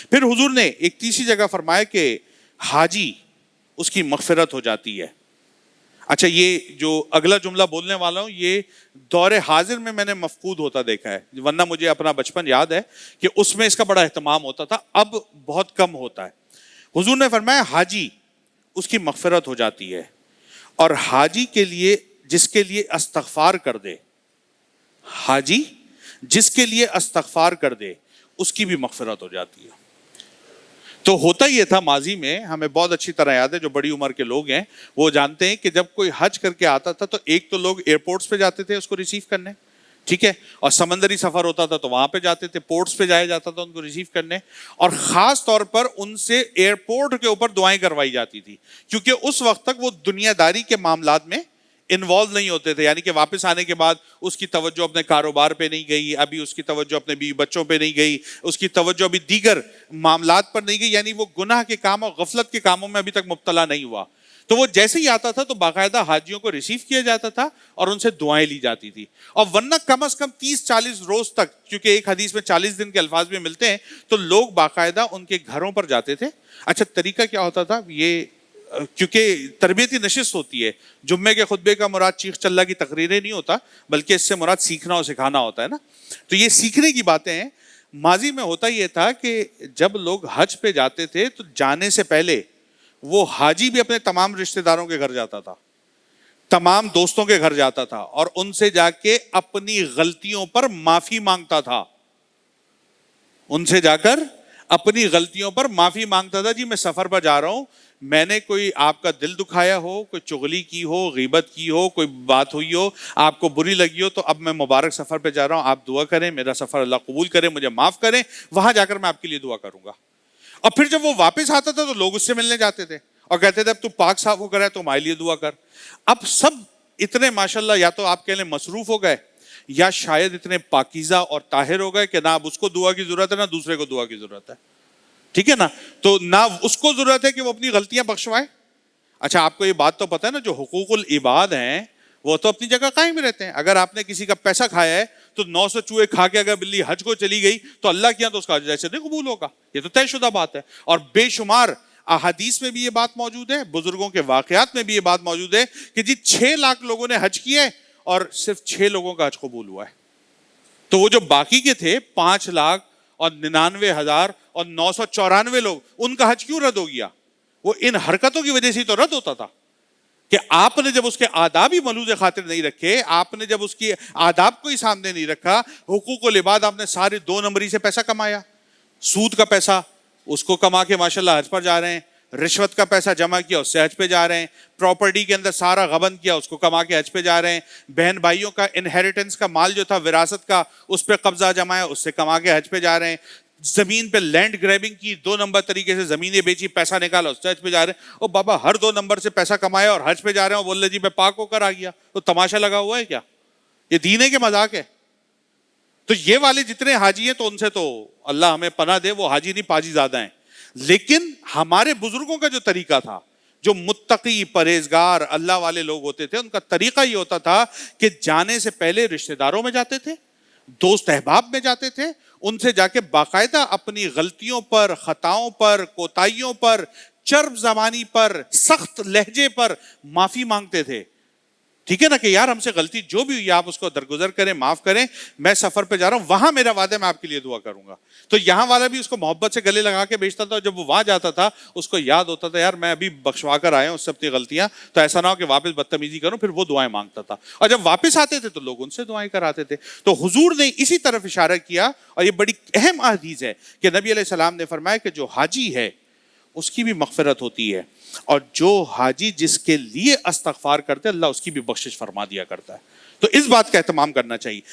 پھر حضور نے ایک تیسری جگہ فرمایا کہ حاجی اس کی مغفرت ہو جاتی ہے. اچھا یہ جو اگلا جملہ بولنے والا ہوں یہ دور حاضر میں نے مفقود ہوتا دیکھا ہے, ورنہ مجھے اپنا بچپن یاد ہے کہ اس میں اس کا بڑا اہتمام ہوتا تھا, اب بہت کم ہوتا ہے. حضور نے فرمایا حاجی اس کی مغفرت ہو جاتی ہے, اور حاجی کے لیے جس کے لیے استغفار کر دے, حاجی جس کے لیے استغفار کر دے اس کی بھی مغفرت ہو جاتی ہے. تو ہوتا یہ تھا ماضی میں, ہمیں بہت اچھی طرح یاد ہے, جو بڑی عمر کے لوگ ہیں وہ جانتے ہیں کہ جب کوئی حج کر کے آتا تھا تو ایک تو لوگ ایئرپورٹس پہ جاتے تھے اس کو ریسیو کرنے, ٹھیک ہے, اور سمندری سفر ہوتا تھا تو وہاں پہ جاتے تھے, پورٹس پہ جایا جاتا تھا ان کو ریسیو کرنے, اور خاص طور پر ان سے ایئرپورٹ کے اوپر دعائیں کروائی جاتی تھی, کیونکہ اس وقت تک وہ دنیا داری کے معاملات میں انوالو نہیں ہوتے تھے. یعنی کہ واپس آنے کے بعد اس کی توجہ اپنے کاروبار پہ نہیں گئی, ابھی اس کی توجہ اپنے بیوی بچوں پہ نہیں گئی, اس کی توجہ ابھی دیگر معاملات پر نہیں گئی, یعنی وہ گناہ کے کام اور غفلت کے کاموں میں ابھی تک مبتلا نہیں ہوا. تو وہ جیسے ہی آتا تھا تو باقاعدہ حاجیوں کو ریسیو کیا جاتا تھا اور ان سے دعائیں لی جاتی تھی. اور ورنہ کم از کم 30-40 روز تک, کیونکہ ایک حدیث میں 40 دن کے الفاظ بھی ملتے ہیں, تو لوگ باقاعدہ ان کے گھروں پر جاتے تھے. اچھا طریقہ کیا ہوتا تھا یہ, کیونکہ تربیتی نشست ہوتی ہے, جمعے کے خطبے کا مراد چیخ چلہ کی تقریریں نہیں ہوتا, بلکہ اس سے مراد سیکھنا اور سکھانا ہوتا ہے نا. تو یہ سیکھنے کی باتیں ہیں. ماضی میں ہوتا یہ تھا کہ جب لوگ حج پہ جاتے تھے تو جانے سے پہلے وہ حاجی بھی اپنے تمام رشتہ داروں کے گھر جاتا تھا, تمام دوستوں کے گھر جاتا تھا, اور ان سے جا کے اپنی غلطیوں پر معافی مانگتا تھا. ان سے جا کر اپنی غلطیوں پر معافی مانگتا تھا. جی میں سفر پر جا رہا ہوں, میں نے کوئی آپ کا دل دکھایا ہو, کوئی چغلی کی ہو, غیبت کی ہو, کوئی بات ہوئی ہو, آپ کو بری لگی ہو, تو اب میں مبارک سفر پہ جا رہا ہوں, آپ دعا کریں میرا سفر اللہ قبول کرے, مجھے معاف کریں, وہاں جا کر میں آپ کے لیے دعا کروں گا. اور پھر جب وہ واپس آتا تھا تو لوگ اس سے ملنے جاتے تھے اور کہتے تھے اب تو پاک صاف ہو کر ہے تو ہمارے لیے دعا کر. اب سب اتنے ماشاءاللہ یا تو آپ کہہ لیں مصروف ہو گئے, یا شاید اتنے پاکیزہ اور طاہر ہو گئے کہ نہ اب اس کو دعا کی ضرورت ہے نہ دوسرے کو دعا کی ضرورت ہے, ٹھیک ہے نا. تو نہ اس کو ضرورت ہے کہ وہ اپنی غلطیاں بخشوائے. اچھا آپ کو یہ بات تو پتہ ہے نا, جو حقوق العباد ہیں وہ تو اپنی جگہ قائم رہتے ہیں. اگر آپ نے کسی کا پیسہ کھایا ہے تو 900 چوہے کھا کے اگر بلی حج کو چلی گئی تو اللہ کیا تو اس کا جیسے نہیں قبول ہوگا, یہ تو طے شدہ بات ہے. اور بے شمار احادیث میں بھی یہ بات موجود ہے, بزرگوں کے واقعات میں بھی یہ بات موجود ہے کہ جی 6 لاکھ لوگوں نے حج کیا ہے اور صرف 6 لوگوں کا حج قبول ہوا ہے. تو وہ جو باقی کے تھے 5,99,000 اور 994 لوگ, ان کا حج کیوں رد ہو گیا؟ وہ ان حرکتوں کی وجہ سے تو رد ہوتا تھا کہ آپ نے جب اس کے آداب ہی ملوز خاطر نہیں رکھے, آپ نے جب اس کی آداب کو ہی سامنے نہیں رکھا, حقوق العباد آپ نے سارے 2 نمبری سے پیسہ کمایا, سود کا پیسہ اس کو کما کے ماشاءاللہ حج پر جا رہے ہیں, رشوت کا پیسہ جمع کیا اس سے حج پہ جا رہے ہیں, پراپرٹی کے اندر سارا غبن کیا اس کو کما کے حج پہ جا رہے ہیں, بہن بھائیوں کا انہیریٹنس کا مال جو تھا وراثت کا اس پہ قبضہ جمایا اس سے کما کے حج پہ جا رہے ہیں, زمین پہ لینڈ گریبنگ کی 2 نمبر طریقے سے زمینیں بیچی پیسہ نکالا اس سے حج پہ جا رہے ہیں. اور بابا ہر 2 نمبر سے پیسہ کمایا اور حج پہ جا رہے ہیں اور بول رہے جی میں پاک ہو کر آ گیا, تو تماشا لگا ہوا ہے کیا؟ یہ دین ہے کہ مذاق ہے؟ تو یہ والے جتنے حاجی ہیں تو ان سے تو اللہ ہمیں پناہ دے, وہ حاجی نہیں پاجی زیادہ ہیں. لیکن ہمارے بزرگوں کا جو طریقہ تھا, جو متقی پرہیزگار اللہ والے لوگ ہوتے تھے, ان کا طریقہ یہ ہوتا تھا کہ جانے سے پہلے رشتہ داروں میں جاتے تھے, دوست احباب میں جاتے تھے, ان سے جا کے باقاعدہ اپنی غلطیوں پر, خطاؤں پر, کوتاہیوں پر, چرب زبانی پر, سخت لہجے پر معافی مانگتے تھے. ٹھیک ہے نا کہ یار ہم سے غلطی جو بھی ہوئی آپ اس کو درگزر کریں, معاف کریں, میں سفر پہ جا رہا ہوں, وہاں میرا وعدہ میں آپ کے لیے دعا کروں گا. تو یہاں والا بھی اس کو محبت سے گلے لگا کے بیچتا تھا, جب وہ وہاں جاتا تھا اس کو یاد ہوتا تھا یار میں ابھی بخشوا کر آیا ہوں اس سے اپنی غلطیاں, تو ایسا نہ ہو کہ واپس بدتمیزی کروں. پھر وہ دعائیں مانگتا تھا, اور جب واپس آتے تھے تو لوگ ان سے دعائیں کراتے تھے. تو حضور نے اسی طرف اشارہ کیا, اور یہ بڑی اہم حدیث ہے کہ نبی علیہ السلام نے فرمایا کہ جو حاجی ہے اس کی بھی مغفرت ہوتی ہے, اور جو حاجی جس کے لیے استغفار کرتے اللہ اس کی بھی بخشش فرما دیا کرتا ہے. تو اس بات کا اہتمام کرنا چاہیے.